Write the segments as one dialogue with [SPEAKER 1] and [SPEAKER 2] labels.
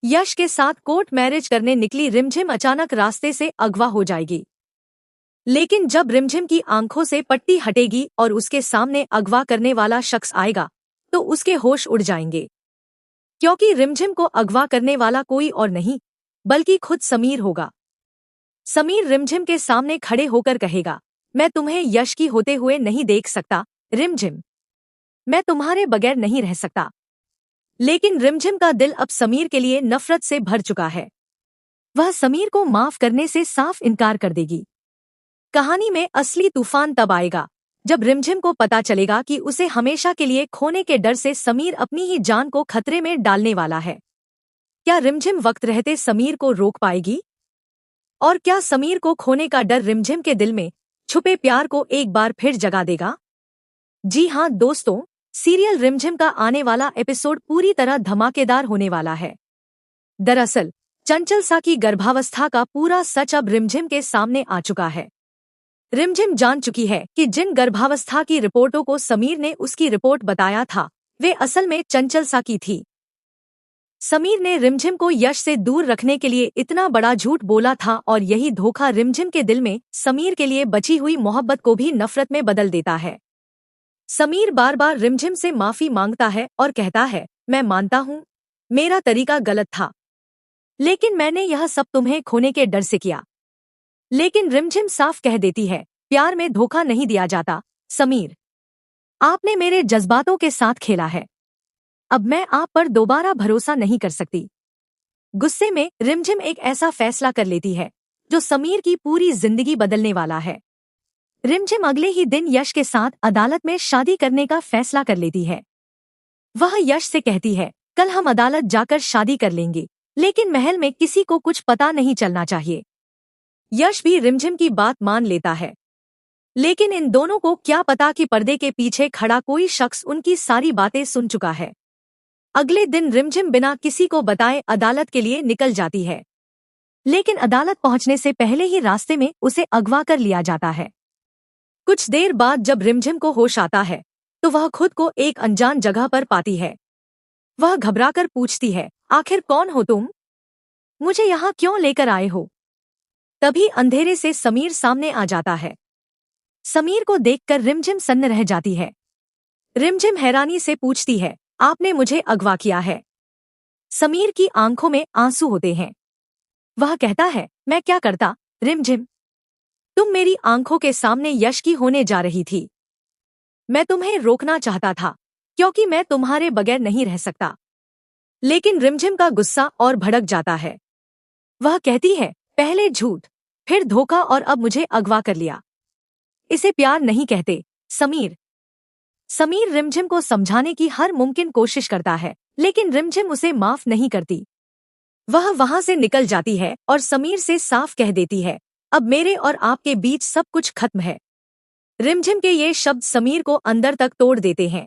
[SPEAKER 1] यश के साथ court marriage करने निकली रिमझिम अचानक रास्ते से अगवा हो जाएगी। लेकिन जब रिमझिम की आंखों से पट्टी हटेगी और उसके सामने अगवा करने वाला शख्स आएगा तो उसके होश उड़ जाएंगे, क्योंकि रिमझिम को अगवा करने वाला कोई और नहीं बल्कि खुद समीर होगा। समीर रिमझिम के सामने खड़े होकर कहेगा, मैं तुम्हें यश की होते हुए नहीं देख सकता रिमझिम, मैं तुम्हारे बगैर नहीं रह सकता। लेकिन रिमझिम का दिल अब समीर के लिए नफरत से भर चुका है। वह समीर को माफ करने से साफ इनकार कर देगी। कहानी में असली तूफान तब आएगा जब रिमझिम को पता चलेगा कि उसे हमेशा के लिए खोने के डर से समीर अपनी ही जान को खतरे में डालने वाला है। क्या रिमझिम वक्त रहते समीर को रोक पाएगी? और क्या समीर को खोने का डर रिमझिम के दिल में छुपे प्यार को एक बार फिर जगा देगा? जी हाँ दोस्तों, सीरियल रिमझिम का आने वाला एपिसोड पूरी तरह धमाकेदार होने वाला है। दरअसल चंचल सा की गर्भावस्था का पूरा सच अब रिमझिम के सामने आ चुका है। रिमझिम जान चुकी है कि जिन गर्भावस्था की रिपोर्टों को समीर ने उसकी रिपोर्ट बताया था वे असल में चंचल सा की थी। समीर ने रिमझिम को यश से दूर रखने के लिए इतना बड़ा झूठ बोला था और यही धोखा रिमझिम के दिल में समीर के लिए बची हुई मोहब्बत को भी नफरत में बदल देता है। समीर बार बार रिमझिम से माफी मांगता है और कहता है, मैं मानता हूँ मेरा तरीका गलत था, लेकिन मैंने यह सब तुम्हें खोने के डर से किया। लेकिन रिमझिम साफ कह देती है, प्यार में धोखा नहीं दिया जाता समीर, आपने मेरे जज्बातों के साथ खेला है, अब मैं आप पर दोबारा भरोसा नहीं कर सकती। गुस्से में रिमझिम एक ऐसा फैसला कर लेती है जो समीर की पूरी जिंदगी बदलने वाला है। रिमझिम अगले ही दिन यश के साथ अदालत में शादी करने का फैसला कर लेती है। वह यश से कहती है, कल हम अदालत जाकर शादी कर लेंगे, लेकिन महल में किसी को कुछ पता नहीं चलना चाहिए। यश भी रिमझिम की बात मान लेता है, लेकिन इन दोनों को क्या पता कि पर्दे के पीछे खड़ा कोई शख्स उनकी सारी बातें सुन चुका है। अगले दिन रिमझिम बिना किसी को बताए अदालत के लिए निकल जाती है, लेकिन अदालत पहुंचने से पहले ही रास्ते में उसे अगवा कर लिया जाता है। कुछ देर बाद जब रिमझिम को होश आता है तो वह खुद को एक अनजान जगह पर पाती है। वह घबराकर पूछती है, आखिर कौन हो तुम? मुझे यहाँ क्यों लेकर आए हो? तभी अंधेरे से समीर सामने आ जाता है। समीर को देखकर रिमझिम सन्न रह जाती है। रिमझिम हैरानी से पूछती है, आपने मुझे अगवा किया है? समीर की आंखों में आंसू होते हैं। वह कहता है, मैं क्या करता रिमझिम, तुम मेरी आंखों के सामने यश की होने जा रही थी। मैं तुम्हें रोकना चाहता था क्योंकि मैं तुम्हारे बगैर नहीं रह सकता। लेकिन रिमझिम का गुस्सा और भड़क जाता है। वह कहती है, पहले झूठ, फिर धोखा और अब मुझे अगवा कर लिया। इसे प्यार नहीं कहते समीर। समीर रिमझिम को समझाने की हर मुमकिन कोशिश करता है, लेकिन रिमझिम उसे माफ नहीं करती। वह वहां से निकल जाती है और समीर से साफ कह देती है, अब मेरे और आपके बीच सब कुछ खत्म है। रिमझिम के ये शब्द समीर को अंदर तक तोड़ देते हैं।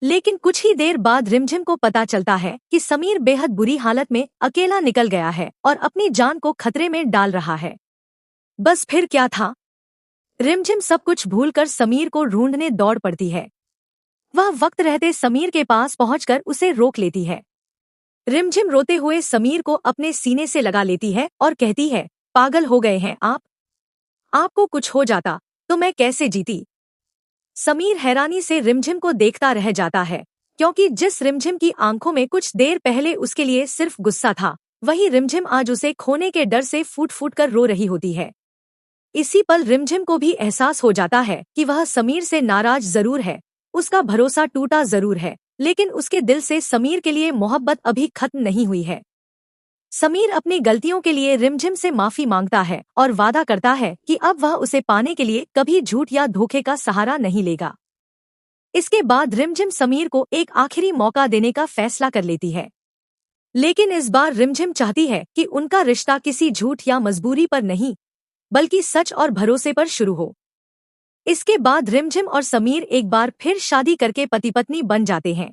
[SPEAKER 1] लेकिन कुछ ही देर बाद रिमझिम को पता चलता है कि समीर बेहद बुरी हालत में अकेला निकल गया है और अपनी जान को खतरे में डाल रहा है। बस फिर क्या था? रिमझिम सब कुछ भूलकर समीर को ढूंढने दौड़ पड़ती है। वह वक्त रहते समीर के पास पहुंचकर उसे रोक लेती है। रिमझिम रोते हुए समीर को अपने सीने से लगा लेती है और कहती है, पागल हो गए हैं आप? आपको कुछ हो जाता तो मैं कैसे जीती? समीर हैरानी से रिमझिम को देखता रह जाता है, क्योंकि जिस रिमझिम की आंखों में कुछ देर पहले उसके लिए सिर्फ गुस्सा था, वही रिमझिम आज उसे खोने के डर से फूट फूट कर रो रही होती है। इसी पल रिमझिम को भी एहसास हो जाता है कि वह समीर से नाराज जरूर है, उसका भरोसा टूटा जरूर है, लेकिन उसके दिल से समीर के लिए मोहब्बत अभी खत्म नहीं हुई है। समीर अपनी गलतियों के लिए रिमझिम से माफी मांगता है और वादा करता है कि अब वह उसे पाने के लिए कभी झूठ या धोखे का सहारा नहीं लेगा। इसके बाद रिमझिम समीर को एक आखिरी मौका देने का फैसला कर लेती है, लेकिन इस बार रिमझिम चाहती है कि उनका रिश्ता किसी झूठ या मजबूरी पर नहीं, बल्कि सच और भरोसे पर शुरू हो। इसके बाद रिमझिम और समीर एक बार फिर शादी करके पति पत्नी बन जाते हैं।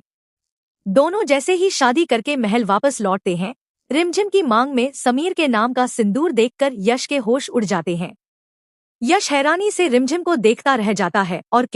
[SPEAKER 1] दोनों जैसे ही शादी करके महल वापस लौटते हैं, रिमझिम की मांग में समीर के नाम का सिंदूर देखकर यश के होश उड़ जाते हैं। यश हैरानी से रिमझिम को देखता रह जाता है और